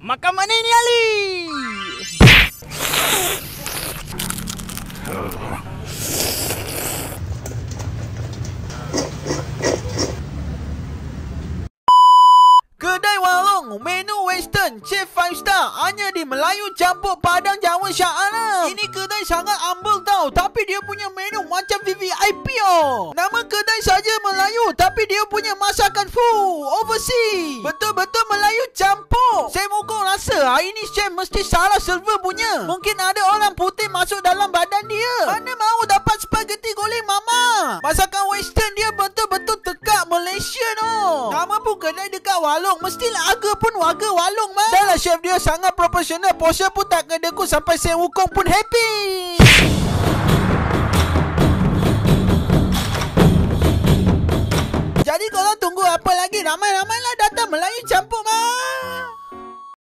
Makan mana ni Ali? Kedai warung menu western chef 5 star hanya di Melayu Campur Padang Jawa Shah Alam. Ini kedai sangat humble tau, tapi dia punya menu macam VVIP oh. Nama kedai saja Melayu tapi dia punya masakan full overseas. Betul-betul Melayu campur. Saya mukul rasa hari ni chef mesti salah server punya. Mungkin ada orang putih masuk dalam badan dia. Mana mau dapat spaghetti goreng mama. Masakan western dia betul-betul tekak Malaysia no. Nama pun kedai dekat Walong, mestilah harga pun warga Walong mah. Dah lah chef dia sangat profesional. Portion pun tak kedekut sampai saya wukong pun happy. Jadi korang tunggu apa lagi? Ramai-ramailah datang Melayu Campur